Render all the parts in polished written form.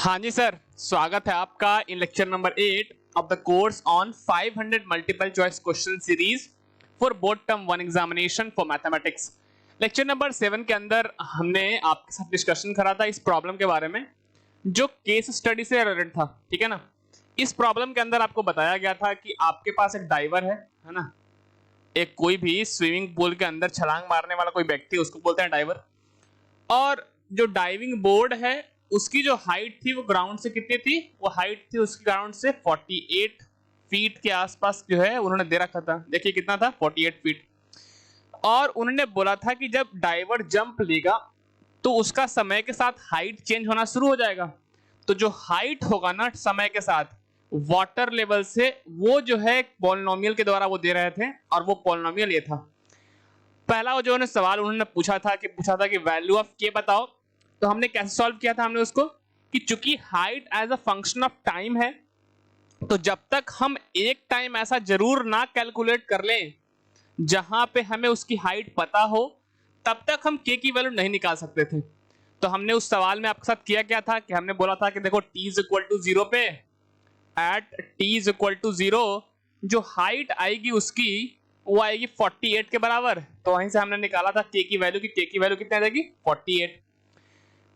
हाँ जी सर, स्वागत है आपका in lecture number 8 of the course on 500 multiple choice question series for board term 1 examination for mathematics. Lecture number 7 के अंदर हमने आपके साथ डिस्कशन करा था इस प्रॉब्लम के बारे में जो केस स्टडी से रिलेटेड था, ठीक है ना। इस प्रॉब्लम के अंदर आपको बताया गया था कि आपके पास एक डाइवर है ना, एक कोई भी स्विमिंग पूल के अंदर छलांग मारने वाला कोई व्यक्ति, उसको बोलते हैं डाइवर। और जो डाइविंग बोर्ड है उसकी जो हाइट थी वो ग्राउंड से कितनी थी, वो हाइट थी उसकी ग्राउंड से 48 फीट के आसपास जो है उन्होंने दे रखा था। देखिए कितना था, 48 फीट। और उन्होंने बोला था कि जब डाइवर जंप लेगा तो उसका समय के साथ हाइट चेंज होना शुरू हो जाएगा। तो जो हाइट होगा ना समय के साथ वाटर लेवल से, वो जो है पॉलिनोमियल के द्वारा वो दे रहे थे, और वो पॉलिनोमियल ये था। पहला जो उन्होंने सवाल उन्होंने पूछा था कि वैल्यू ऑफ के बताओ। तो हमने कैसे सॉल्व किया था, हमने उसको कि चूंकि height as a function of time है, तो जब तक हम एक टाइम ऐसा जरूर ना कैलकुलेट कर लें जहां पे हमें उसकी हाइट पता हो, तब तक हम के की वैल्यू नहीं निकाल सकते थे। तो हमने उस सवाल में आपके साथ किया क्या था कि हमने बोला था कि देखो t इज इक्वल टू 0 पे, at t is equal to 0 जो हाइट आएगी उसकी वो आएगी 48 के बराबर। तो वहीं से हमने निकाला था के की वैल्यू, की के की वैल्यू कितनी आ जाएगी, 48।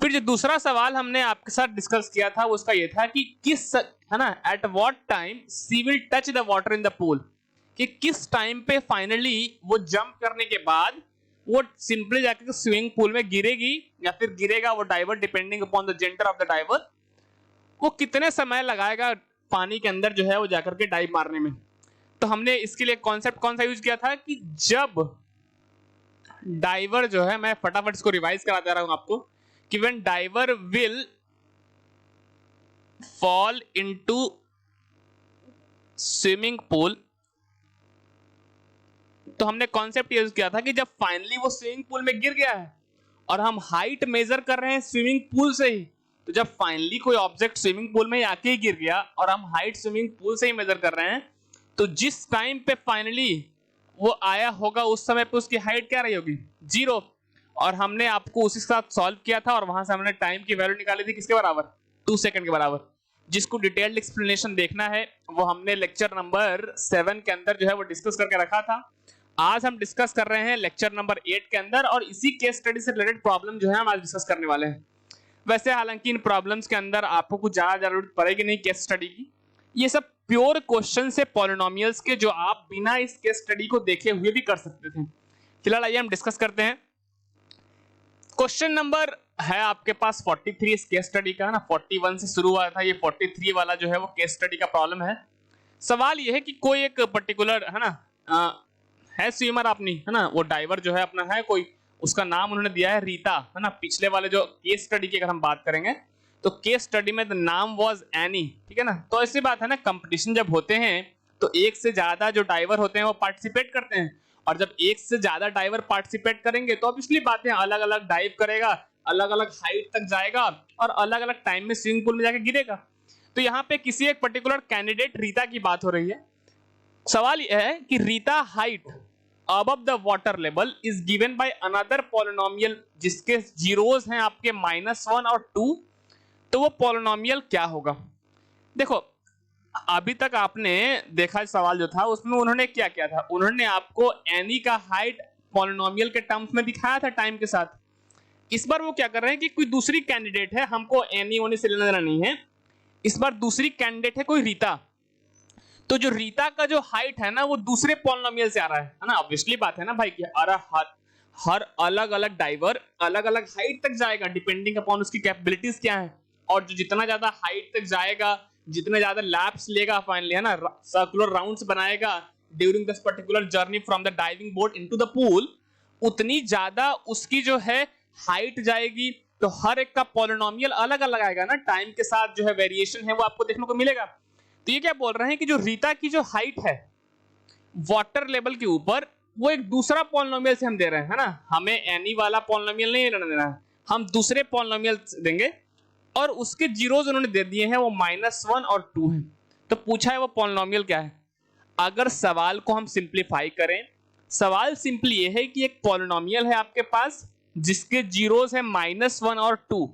फिर जो दूसरा सवाल हमने आपके साथ डिस्कस किया था उसका ये था कि किस, है ना, at what time she will touch the water in the pool, कि किस टाइम पे फाइनली वो जंप करने के बाद वो सिंपली जाकर स्विमिंग पूल में गिरेगी या फिर गिरेगा वो diver, depending upon the gender of the diver, वो कितने समय लगाएगा पानी के अंदर जो है वो जाकर के डाइव मारने में। तो हमने इसके लिए कॉन्सेप्ट कौन सा यूज किया था कि जब डाइवर जो है, मैं फटाफट इसको रिवाइज करा दे रहा हूं आपको, कि when diver will fall into swimming pool, तो हमने कॉन्सेप्ट यूज किया था कि जब फाइनली वो स्विमिंग पूल में गिर गया है और हम हाइट मेजर कर रहे हैं स्विमिंग पूल से ही, तो जब फाइनली कोई ऑब्जेक्ट स्विमिंग पूल में आके ही गिर गया और हम हाइट स्विमिंग पूल से ही मेजर कर रहे हैं, तो जिस टाइम पे फाइनली वो आया होगा उस समय पे उसकी हाइट क्या रही होगी, 0। और हमने आपको उसी के साथ सॉल्व किया था और वहां से हमने टाइम की वैल्यू निकाली थी किसके बराबर, 2 सेकंड के बराबर। जिसको डिटेल्ड एक्सप्लेनेशन देखना है वो हमने लेक्चर नंबर 7 के अंदर जो है वो डिस्कस करके रखा था। आज हम डिस्कस कर रहे हैं लेक्चर नंबर 8 के अंदर, और इसी केस स्टडी से रिलेटेड प्रॉब्लम जो है हम आज डिस्कस करने वाले हैं। वैसे हालांकि इन प्रॉब्लम्स के अंदर आपको कुछ ज्यादा जरूरत पड़ेगी नहीं केस स्टडी की, ये सब प्योर क्वेश्चन से पॉलिनोमियल्स के, जो आप बिना इस केस स्टडी को देखे हुए भी कर सकते थे। फिलहाल आइए हम डिस्कस करते हैं। क्वेश्चन नंबर है आपके पास 43 इस केस स्टडी का, ना 41 से शुरू हुआ था, ये 43 वाला जो है वो केस स्टडी का प्रॉब्लम है। सवाल ये है कि कोई एक पर्टिकुलर, है ना, है स्विमर अपनी, है ना, वो डाइवर जो है अपना है कोई, उसका नाम उन्होंने दिया है रीता, है ना। पिछले वाले जो केस स्टडी की अगर हम बात करेंगे तो केस स्टडी में द नाम वाज एनी, ठीक है ना। तो ऐसी बात है ना, कंपटीशन जब होते हैं तो एक से ज्यादा जो डाइवर होते हैं वो पार्टिसिपेट करते हैं, और जब एक से ज्यादा डाइवर पार्टिसिपेट करेंगे तो ऑब्वियसली बात है अलग अलग डाइव करेगा, अलग अलग हाइट तक जाएगा और अलग अलग टाइम में स्विमिंग पूल में जाके गिरेगा। तो यहाँ पे किसी एक पर्टिकुलर कैंडिडेट रीता की बात हो रही है। सवाल यह है कि Rita height above the water level is given by another polynomial जिसके जीरोस हैं आपके -1 और 2, तो वो पॉलिनोमियल क्या होगा। देखो अभी तक आपने देखा सवाल जो था उसमें उन्होंने क्या किया था, उन्होंने आपको एनी का हाइट पॉलिनोमियल के टर्म्स में दिखाया था टाइम के साथ। इस बार वो क्या कर रहे हैं कि कोई दूसरी कैंडिडेट है, हमको एनी ओनी से लेना देना नहीं है, इस बार दूसरी कैंडिडेट है कोई रीता। तो जो रीता का जो हाइट है ना वो दूसरे पॉलिनोमियल से आ रहा है ना। ऑब्वियसली बात है ना भाई कि हर अलग अलग डाइवर अलग अलग हाइट तक जाएगा डिपेंडिंग अपॉन उसकी कैपेबिलिटीज क्या है, और जो जितना ज्यादा हाइट तक जाएगा, जितने ज्यादा लैप्स लेगा फाइनली, है ना, सर्कुलर राउंड्स बनाएगा during this particular journey from the diving board into the pool, उतनी ज्यादा उसकी जो है हाइट जाएगी। तो हर एक का पॉलिनोमियल अलग अलग आएगा ना, टाइम के साथ जो है वेरिएशन है वो आपको देखने को मिलेगा। तो ये क्या बोल रहे हैं कि जो रीता की जो हाइट है वाटर लेवल के ऊपर, वो एक दूसरा पॉलिनोमियल से हम दे रहे हैं, है ना। हमें एनी वाला पॉलिनोमियल नहीं लेना देना है, हम दूसरे पॉलिनोमियल देंगे, और उसके जीरोस उन्होंने दे दिए हैं वो -1 और 2 है। तो पूछा है वो पॉलिनोमियल क्या है। अगर सवाल को हम सिंप्लीफाई करें, सवाल सिंपली ये है कि एक पॉलिनोमियल है आपके पास जिसके जीरोस है -1 और 2,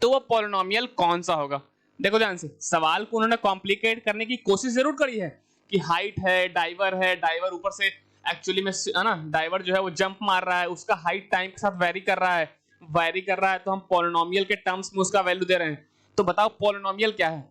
तो वो पॉलिनोमियल कौन सा होगा। देखो ध्यान से, सवाल को उन्होंने कॉम्प्लिकेट करने की कोशिश जरूर करी है कि हाइट है, डाइवर ऊपर से एक्चुअली में है ना, डाइवर जो है वो जंप मार रहा है, उसका हाइट टाइम के साथ वेरी कर रहा है, तो हम पॉलिनोमियल के टर्म्स में उसका वैल्यू दे रहे हैं। तो बताओ पॉलिनोमियल क्या है।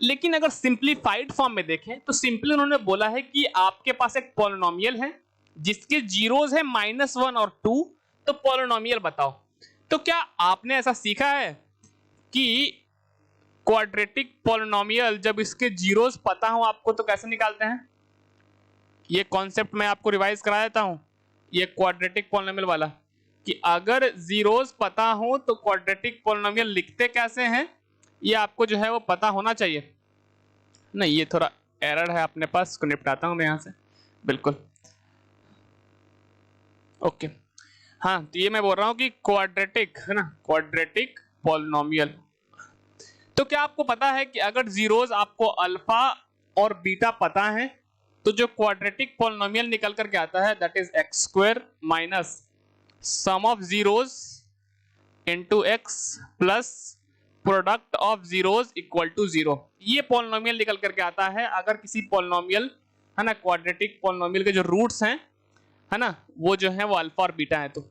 लेकिन अगर सिंप्लीफाइड फॉर्म में देखें तो सिंपली उन्होंने बोला है कि आपके पास एक पॉलिनोमियल है जिसके जीरोस है -1 और 2, तो पॉलिनोमियल बताओ। तो क्या आपने ऐसा सीखा है कि क्वाड्रेटिक पॉलिनोमियल जब इसके जीरोस पता हो आपको तो कैसे निकालते हैं। ये कॉन्सेप्ट मैं आपको रिवाइज करा देता हूं, ये क्वाड्रेटिक पॉलिनोमियल वाला, कि अगर जीरोस पता हो तो क्वाड्रेटिक पॉलिनोमियल लिखते कैसे हैं, ये आपको जो है वो पता होना चाहिए। नहीं, ये थोड़ा एरर है अपने पास, इसको निपटाता हूं मैं यहां से। बिल्कुल ओके, हाँ, तो ये मैं बोल रहा हूं कि क्वाड्रेटिक है ना, क्वाड्रेटिक पॉलिनोमियल। तो क्या आपको पता है कि अगर जीरोस आपको अल्फा और बीटा पता है तो जो क्वाड्रेटिक पॉलिनोमियल निकल करके आता है that is X square minus sum of zeros into X plus product of zeros equal to 0। ये पॉलिनोमियल निकल करके आता है अगर किसी पॉलिनोमियल है ना, क्वाड्रेटिक पॉलिनोमियल के जो रूट्स हैं है ना, वो जो है वो अल्फा और बीटा है। तो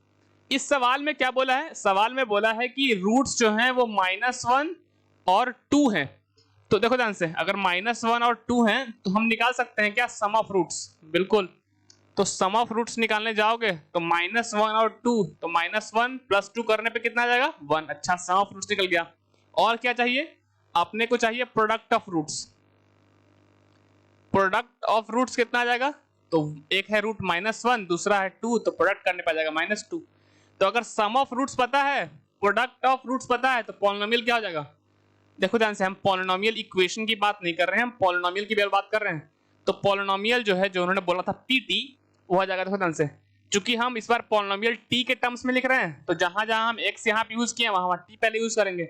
इस सवाल में क्या बोला है, सवाल में बोला है कि रूट्स जो हैं वो -1 और 2 हैं। तो देखो ध्यान से, अगर -1 और 2 हैं तो हम निकाल सकते हैं क्या, सम ऑफ रूट्स। बिल्कुल, तो सम ऑफ रूट्स निकालने जाओगे तो -1 और 2, तो -1 + 2 करने पे कितना आ जाएगा 1। अच्छा, सम ऑफ रूट्स निकल गया। और क्या चाहिए अपने को, चाहिए product of roots. Product of roots कितना आ जाएगा, तो एक है रूट -1, दूसरा है 2, तो प्रोडक्ट करने पे आ जाएगा -2। तो अगर सम ऑफ रूट्स पता है, प्रोडक्ट ऑफ रूट्स पता है, तो पॉलिनोमियल क्या हो जाएगा। देखो ध्यान से, हम पॉलिनोमियल इक्वेशन की बात नहीं कर रहे हैं, हम पॉलिनोमियल की बात कर रहे हैं। तो पॉलिनोमियल जो है, जो उन्होंने बोला था पीटी, वो आ जाएगा। देखो ध्यान से, क्योंकि हम इस बार पॉलिनोमियल टी के टर्म्स में लिख रहे हैं, तो जहां जहां हम एक्स यहाँ पे यूज किए वहां टी पहले यूज करेंगे।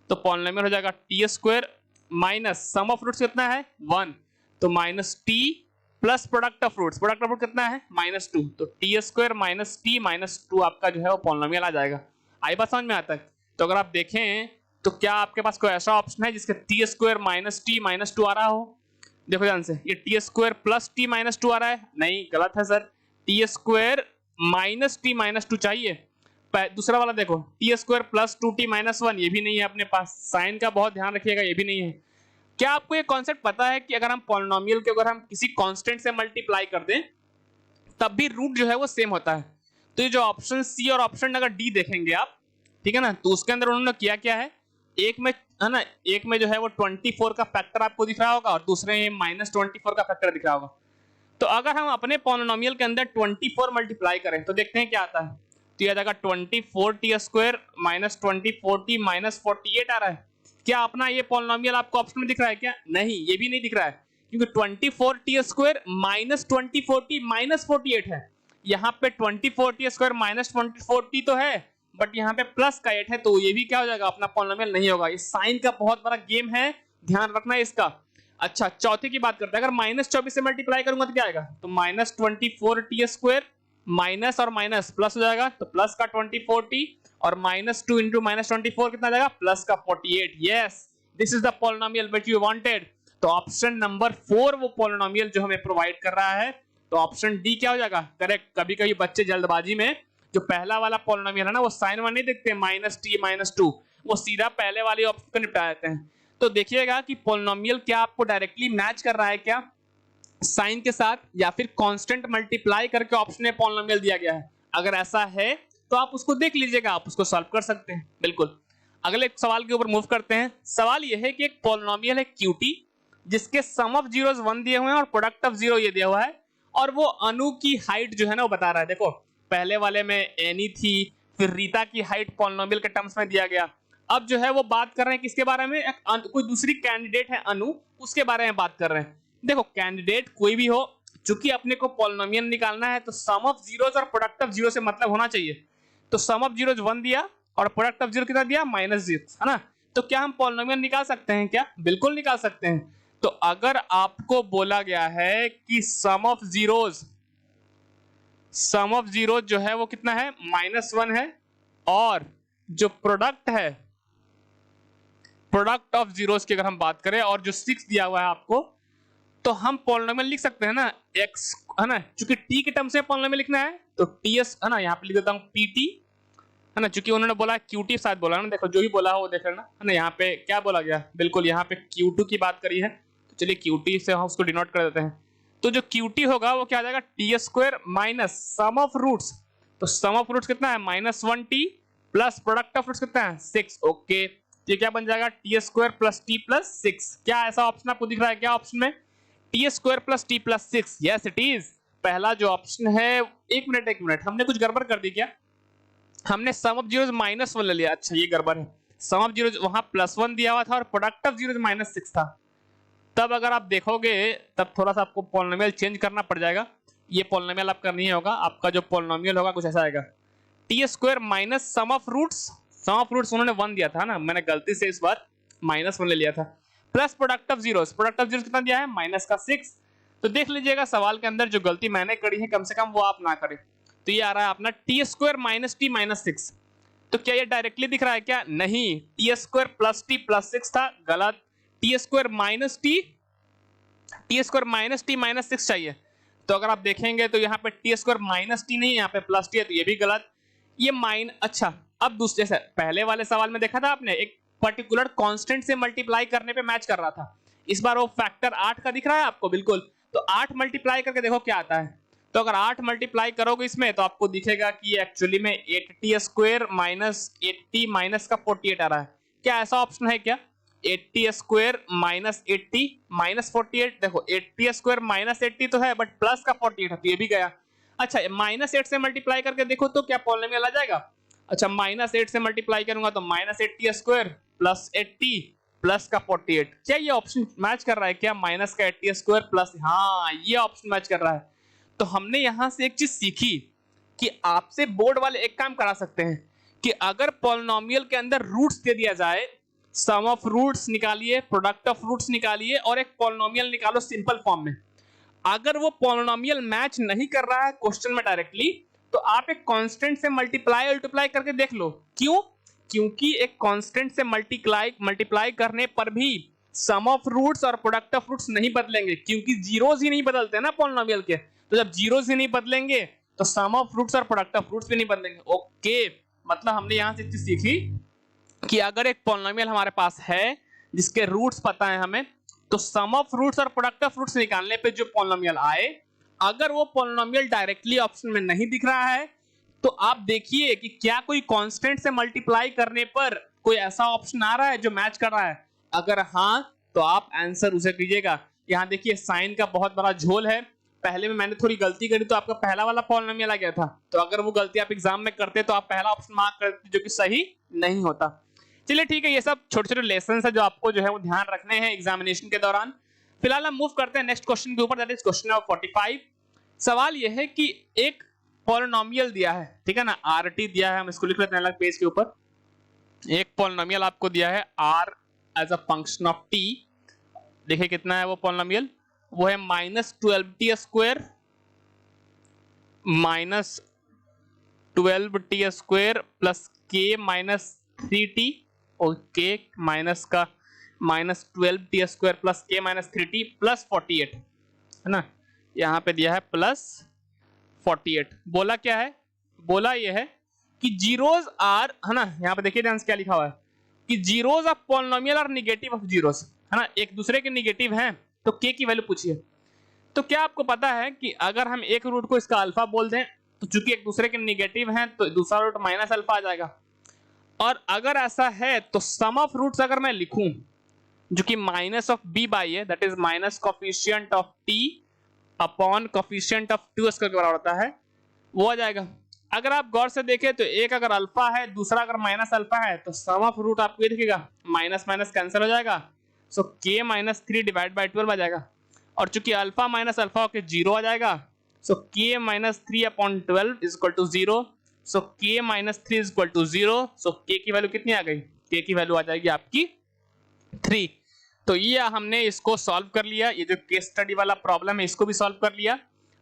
तो पॉलिनोमियल हो जाएगा T square minus sum of roots कितना है 1, तो -t plus product of roots, product of root कितना है -2, तो T square minus T minus 2 आपका जो है वो पॉलिनोमियल आ जाएगा। आई बात समझ में आता है। तो अगर आप देखें तो क्या आपके पास कोई ऐसा ऑप्शन है जिसके T square minus T minus 2 आ रहा हो। देखो ध्यान से, ये T square plus T minus 2 आ रहा है, नहीं गलत है sir, T square minus T minus 2 चाहिए। दूसरा वाला देखो, T square plus 2t minus 1, ये भी नहीं है अपने पास, साइन का बहुत ध्यान रखिएगा, ये भी नहीं है। क्या आपको ये कॉन्सेप्ट पता है कि अगर हम पॉलिनोमियल के अगर हम किसी कांस्टेंट से मल्टीप्लाई कर दें तब भी रूट जो है वो सेम होता है। तो ये जो ऑप्शन सी और ऑप्शन अगर डी देखेंगे आप, ठीक है ना, तो उसके अंदर उन्होंने किया क्या है, एक में है ना, एक में जो है वो 24 का फैक्टर आपको दिख रहा होगा और दूसरे में -24 का फैक्टर दिख रहा होगा। तो अगर हम अपने पॉलिनोमियल के अंदर 24 मल्टीप्लाई करें तो देखते हैं क्या आता है। तो ये आ जाएगा 24t स्क्वायर -24t -48 आ रहा है। क्या अपना ये पॉलिनोमियल आपको ऑप्शन में दिख रहा है क्या, नहीं, ये भी नहीं दिख रहा है, क्योंकि 24t स्क्वायर -24t -48 है। यहाँ पे 24t स्क्वायर -24t तो है, बट यहाँ पे प्लस का 8 है, तो ये भी क्या हो जाएगा, अपना पॉलिनोमियल नहीं होगा। ये साइन का बहुत बड़ा गेम है, ध्यान रखना है इसका। अच्छा, चौथे की बात करते हैं, अगर -24 से मल्टीप्लाई करूंगा तो क्या आएगा, तो -24t स्क्वायर माइनस और माइनस प्लस हो जाएगा, तो प्लस का 24t और -2 इंटू -24 कितना आ जाएगा, प्लस का 48। Yes, this is the polynomial which you wanted. तो ऑप्शन नंबर 4 वो पॉलिनोमियल जो हमें प्रोवाइड कर रहा है। तो ऑप्शन डी क्या हो जाएगा करेक्ट। कभी कभी बच्चे जल्दबाजी में जो पहला वाला पॉलिनोमियल है ना, वो साइन वन नहीं देखते -t -2, वो सीधा पहले वाले ऑप्शन को निपटा देते हैं। तो देखिएगा कि पॉलिनोमियल क्या आपको डायरेक्टली मैच कर रहा है क्या साइन के साथ, या फिर कांस्टेंट मल्टीप्लाई करके ऑप्शन में पॉलिनोमियल दिया गया है। अगर ऐसा है तो आप उसको देख लीजिएगा, आप उसको सॉल्व कर सकते हैं। बिल्कुल, अगले सवाल के ऊपर मूव करते हैं। सवाल यह है कि एक पॉलिनोमियल है क्यूटी जिसके सम ऑफ जीरोस 1 दिए हुए हैं और प्रोडक्ट ऑफ 0 ये दिया हुआ है, और वो अनु की हाइट जो है ना वो बता रहा है। देखो, पहले वाले में एनी थी, फिर रीता की हाइट पॉलिनोमियल के टर्म्स में दिया गया। अब जो है वो बात कर रहे हैं किसके बारे में, कोई दूसरी कैंडिडेट है अनु, उसके बारे में बात कर रहे हैं। देखो, कैंडिडेट कोई भी हो, चूंकि अपने को पॉलिनोमियल निकालना है तो सम ऑफ जीरोस और प्रोडक्ट ऑफ 0 से मतलब होना चाहिए। तो सम ऑफ जीरोस 1 दिया और प्रोडक्ट ऑफ 0 कितना दिया -0, है ना। तो क्या हम पॉलिनोमियल निकाल सकते हैं क्या, बिल्कुल निकाल सकते हैं। तो अगर आपको बोला गया है कि सम ऑफ जीरोस जो है वो कितना है -1 है, और जो प्रोडक्ट है प्रोडक्ट ऑफ जीरोस की अगर हम बात करें और जो 6 दिया हुआ है आपको, तो हम पॉलिनोमियल लिख सकते हैं ना x, है ना, चूंकि t के टर्म से पॉलिनोमियल लिखना है तो ts, है ना, यहाँ पे लिख देता हूँ pt, है ना, चूंकि उन्होंने बोला qt शायद बोला ना, देखो जो भी बोला है वो देख लेना, है ना। यहाँ पे क्या बोला गया, बिल्कुल यहाँ पे q2 की बात करी है, तो चलिए qt से हम उसको डिनोट कर देते हैं। तो जो qt होगा वो क्या आ जाएगा, T square minus sum of roots, तो सम ऑफ रूट्स कितना है -1t plus product of roots कितना है 6। ओके, ये क्या बन जाएगा, T square plus T plus 6। क्या ऐसा ऑप्शन आपको दिख रहा है, क्या ऑप्शन में T square plus T plus 6? Yes it is, पहला जो ऑप्शन है। एक मिनट, हमने कुछ गड़बड़ कर दी क्या, हमने सम ऑफ जीरोस -1 ले लिया। अच्छा ये गड़बड़ है, सम ऑफ जीरोस वहां +1 दिया हुआ था और प्रोडक्ट ऑफ जीरोस -6 था। तब अगर आप देखोगे तब थोड़ा सा आपको पॉलिनोमियल चेंज करना पड़ जाएगा। ये पॉलिनोमियल आपका नहीं होगा, आपका जो पॉलिनोमियल होगा कुछ ऐसा आएगा, T square minus sum of roots, sum of roots उन्होंने 1 दिया था ना, मैंने गलती से इस बार -1 ले लिया था, plus product of zeros, product of zeros कितना दिया है -6। तो देख लीजिएगा सवाल के अंदर जो गलती मैंने करी है कम से कम वो आप ना करें। तो ये आ रहा है अपना T square minus T minus 6। तो क्या ये डायरेक्टली दिख रहा है क्या, नहीं, T square plus T plus 6 था, गलत, T square minus T minus 6 चाहिए। तो अगर आप देखेंगे तो यहाँ पे टी स्क्वायर माइनस टी नहीं, यहाँ पे प्लस टी है, तो ये भी गलत, ये अच्छा अब दूसरे से पहले वाले सवाल में देखा था आपने, एक पर्टिकुलर कांस्टेंट से मल्टीप्लाई करने पे मैच कर रहा था, इस बार वो फैक्टर 8 का दिख रहा है आपको, बिल्कुल, तो 8 मल्टीप्लाई करके देखो क्या आता है। तो अगर 8 मल्टीप्लाई करोगे इसमें तो आपको दिखेगा कि एक्चुअली में 8t square minus 8t minus का 48 आ रहा है। क्या ऐसा ऑप्शन है क्या, 8t स्क्वायर माइनस 80 माइनस 48, देखो 8t स्क्वायर माइनस 80 तो है बट प्लस का 48 है तो ये भी गया। अच्छा -8 से मल्टीप्लाई करके देखो तो क्या पॉलिनोमियल आ जाएगा। अच्छा -8 से मल्टीप्लाई करूंगा तो -8t स्क्वायर प्लस 80 प्लस का 48, क्या ये ऑप्शन मैच कर रहा है क्या, माइनस का 80 स्क्वायर प्लस, हाँ ये ऑप्शन मैच कर रहा है। तो हमने यहां से एक चीज सीखी कि आपसे बोर्ड वाले एक काम करा सकते हैं कि अगर पॉलिनोमियल के अंदर रूट्स दे दिया जाए, सम ऑफ रूट्स निकालिए, प्रोडक्ट ऑफ रूट्स निकालिए और एक पॉलिनोमियल निकालो सिंपल फॉर्म में। अगर वो पॉलिनोमियल मैच नहीं कर रहा है क्वेश्चन में डायरेक्टली, तो आप एक कांस्टेंट से मल्टीप्लाई करके देख लो। क्यों, क्योंकि एक कांस्टेंट से मल्टीप्लाई करने पर भी सम ऑफ रूट्स और प्रोडक्ट ऑफ रूट्स नहीं बदलेंगे, क्योंकि जीरोस ही नहीं बदलते ना पॉलिनोमियल के। तो जब जीरोस ही नहीं बदलेंगे तो सम ऑफ रूट्स और प्रोडक्ट ऑफ रूट्स भी नहीं बदलेंगे। ओके, मतलब हमने यहां से चीज सीखी कि अगर एक पॉलिनोमियल हमारे पास है जिसके रूट्स पता है हमें, तो सम ऑफ रूट्स और प्रोडक्ट ऑफ रूट्स निकालने पे जो पॉलिनोमियल आए, अगर वो पॉलिनोमियल डायरेक्टली ऑप्शन में नहीं दिख रहा है तो आप देखिए कि क्या कोई कांस्टेंट से मल्टीप्लाई करने पर कोई ऐसा ऑप्शन आ रहा है जो मैच कर रहा है। अगर हाँ तो आप आंसर उसे कीजिएगा। यहाँ देखिए साइन का बहुत बड़ा झोल है, पहले में मैंने थोड़ी गलती करी तो आपका पहला वाला पॉलिनोमियल आ गया था, तो अगर वो गलती आप एग्जाम में करते तो आप पहला ऑप्शन मार्क करते, जो कि सही नहीं होता। चलिए ठीक है, ये सब छोटे छोटे लेसन है जो आपको जो है वो ध्यान रखने हैं एग्जामिनेशन के दौरान। फिलहाल हम मूव करते हैं नेक्स्ट क्वेश्चन के ऊपर, दैट इज क्वेश्चन नंबर 45। सवाल यह है कि एक पॉलिनोमियल दिया है, ठीक है ना, आरटी दिया है, हम इसको लिख लेते हैं अलग पेज के ऊपर। एक पॉलिनोमियल आपको दिया है R as a function of T, देखिए कितना है वो पॉलिनोमियल, वो है -12t square minus 12t square plus k minus 3t, okay, minus का -12t square plus k minus 3t plus 48, है ना, यहाँ पे दिया है प्लस 48। बोला क्या है, बोला ये है कि जीरोस आर, है ना, यहाँ पे देखिए ध्यान से क्या लिखा हुआ है कि zeros of polynomial are negative of zeros, है ना, एक दूसरे के नेगेटिव हैं, तो k की वैल्यू पूछिए। तो क्या आपको पता है कि अगर हम एक रूट को इसका अल्फा बोल दें तो चूंकि एक दूसरे के नेगेटिव हैं तो दूसरा रूट माइनस अल्फा आ जाएगा, और अगर ऐसा है तो सम ऑफ रूट्स अगर मैं लिखूं जो कि माइनस ऑफ b बाई है, that is minus coefficient of t upon coefficient of 2 square के बराबर होता है, वो आ जाएगा। अगर आप गौर से देखें तो एक अगर अल्फा है दूसरा अगर माइनस अल्फा है तो सम ऑफ रूट आपको ये दिखेगा, माइनस माइनस कैंसिल हो जाएगा, so k minus 3 divide by 12 आ जाएगा, और चूंकि अल्फा माइनस अल्फा होकर 0 आ जाएगा, so k minus 3 upon 12 is equal to 0, so k minus 3 is equal to 0, so k की वैल्यू कितनी आ गई, k की वैल्यू आ जाएगी आपकी 3। तो ये हमने इसको सॉल्व कर लिया, ये जो केस स्टडी वाला प्रॉब्लम है इसको भी सॉल्व कर लिया।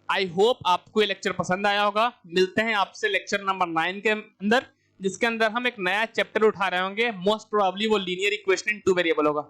आई होप आपको ये लेक्चर पसंद आया होगा। मिलते हैं आपसे लेक्चर नंबर 9 के अंदर, जिसके अंदर हम एक नया चैप्टर उठा रहे होंगे, मोस्ट प्रोबेबली वो linear equation in two variable होगा।